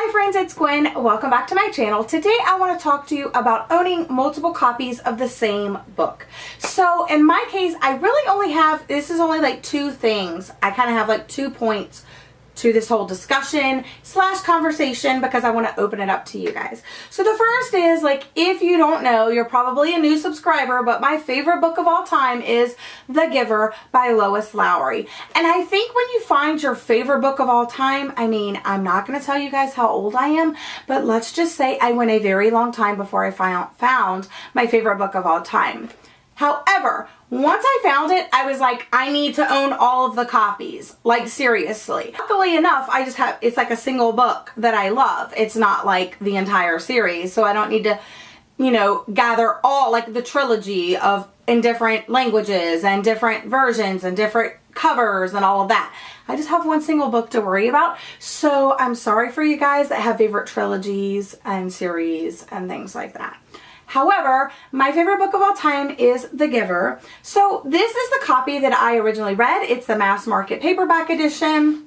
Hi friends, it's Gwen. Welcome back to my channel. Today I want to talk to you about owning multiple copies of the same book. So in my case, I really only have, this is only like two things. I kind of have like 2 points to this whole discussion slash conversation because I want to open it up to you guys. So the first is, like, if you don't know, you're probably a new subscriber, but my favorite book of all time is The Giver by Lois Lowry. And I think when you find your favorite book of all time, I mean, I'm not going to tell you guys how old I am, but let's just say I went a very long time before I found my favorite book of all time. However, once I found it, I was like, I need to own all of the copies. Like, seriously. Luckily enough, I just have, it's like a single book that I love. It's not like the entire series, so I don't need to, you know, gather all, like the trilogy of, in different languages and different versions and different covers and all of that. I just have one single book to worry about. So I'm sorry for you guys that have favorite trilogies and series and things like that. However, my favorite book of all time is The Giver. So this is the copy that I originally read. It's the mass market paperback edition.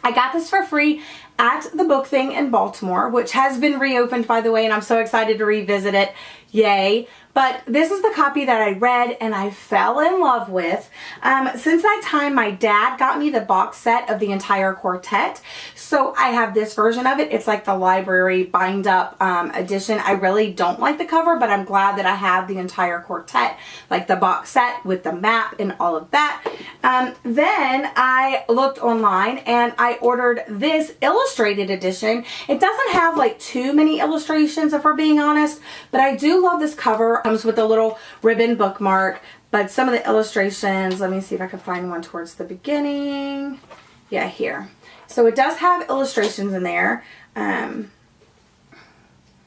I got this for free at the book thing in Baltimore, which has been reopened, by the way, and I'm so excited to revisit it. Yay. But this is the copy that I read and I fell in love with. Since that time, my dad got me the box set of the entire quartet. So I have this version of it. It's like the library bind up edition. I really don't like the cover, but I'm glad that I have the entire quartet, like the box set with the map and all of that. Then I looked online and I ordered this illustrated edition. It doesn't have like too many illustrations, if we're being honest, but I do love this cover. It comes with a little ribbon bookmark, but some of the illustrations, let me see if I can find one towards the beginning. Yeah, here. So it does have illustrations in there.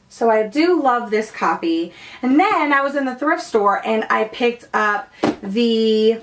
So I do love this copy. And then I was in the thrift store and I picked up the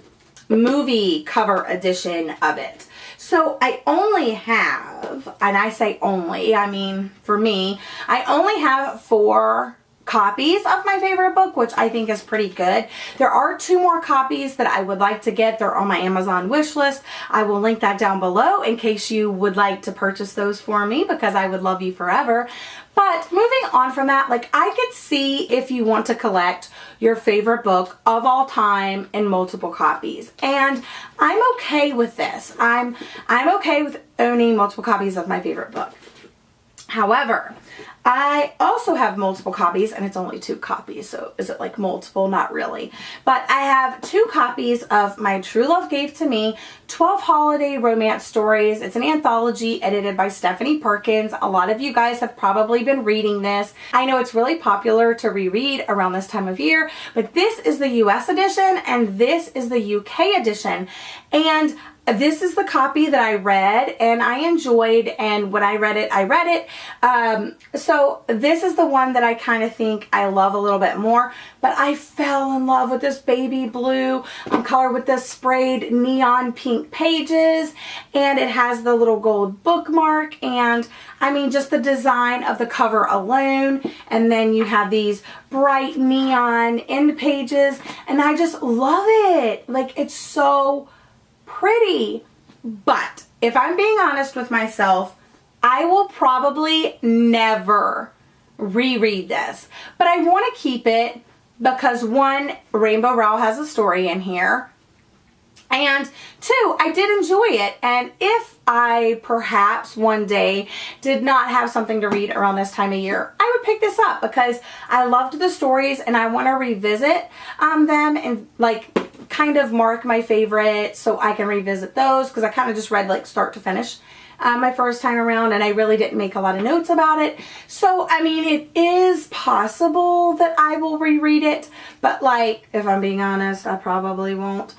movie cover edition of it. So I only have, and I say only, I mean for me, I only have 4 copies of my favorite book, which I think is pretty good. There are 2 more copies that I would like to get. They're on my Amazon wish list. I will link that down below in case you would like to purchase those for me, because I would love you forever. But moving on from that, like, I could see if you want to collect your favorite book of all time in multiple copies. And I'm okay with this. I'm okay with owning multiple copies of my favorite book. However, I also have multiple copies, and it's only 2 copies, so is it like multiple? Not really. But I have 2 copies of My True Love Gave to Me, 12 Holiday Romance Stories. It's an anthology edited by Stephanie Perkins. A lot of you guys have probably been reading this. I know it's really popular to reread around this time of year, but this is the US edition, and this is the UK edition. And this is the copy that I read and I enjoyed, and when I read it, I read it. So this is the one that I kind of think I love a little bit more, but I fell in love with this baby blue color with the sprayed neon pink pages, and it has the little gold bookmark, and I mean, just the design of the cover alone, and then you have these bright neon end pages, and I just love it. Like, it's so pretty. But if I'm being honest with myself, I will probably never reread this. But I want to keep it because, 1, Rainbow Rowell has a story in here, and 2, I did enjoy it. And if I perhaps one day did not have something to read around this time of year, I would pick this up because I loved the stories and I want to revisit them and, like, kind of mark my favorite so I can revisit those, because I kind of just read like start to finish my first time around, and I really didn't make a lot of notes about it. So I mean, it is possible that I will reread it, but, like, if I'm being honest, I probably won't.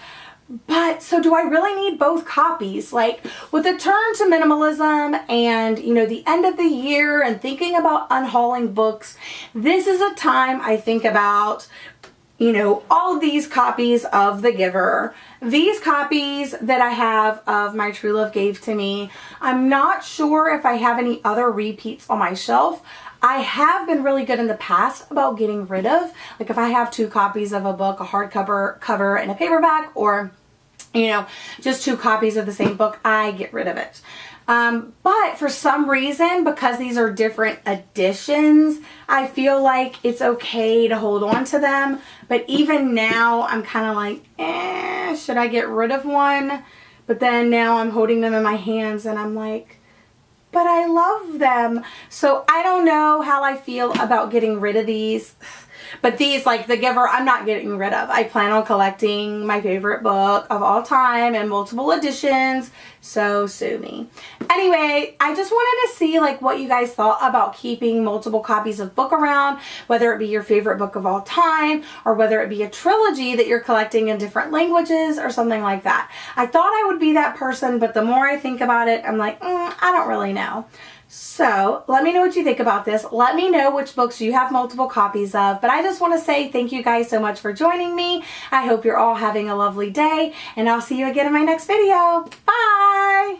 But so do I really need both copies? Like, with the turn to minimalism and, you know, the end of the year and thinking about unhauling books, this is a time I think about, you know, all of these copies of The Giver, these copies that I have of My True Love Gave to Me. I'm not sure if I have any other repeats on my shelf. I have been really good in the past about getting rid of, like, if I have 2 copies of a book, a hardcover and a paperback, or, you know, just 2 copies of the same book, I get rid of it. But for some reason, because these are different editions, I feel like it's okay to hold on to them. But even now, I'm kind of like, should I get rid of one? But then now I'm holding them in my hands and I'm like, but I love them. So I don't know how I feel about getting rid of these. But these, like The Giver, I'm not getting rid of. I plan on collecting my favorite book of all time in multiple editions. So sue me. Anyway, I just wanted to see like what you guys thought about keeping multiple copies of book around, whether it be your favorite book of all time or whether it be a trilogy that you're collecting in different languages or something like that. I thought I would be that person, but the more I think about it, I'm like, I don't really know. So let me know what you think about this. Let me know which books you have multiple copies of. But I just want to say thank you guys so much for joining me. I hope you're all having a lovely day, and I'll see you again in my next video. Bye!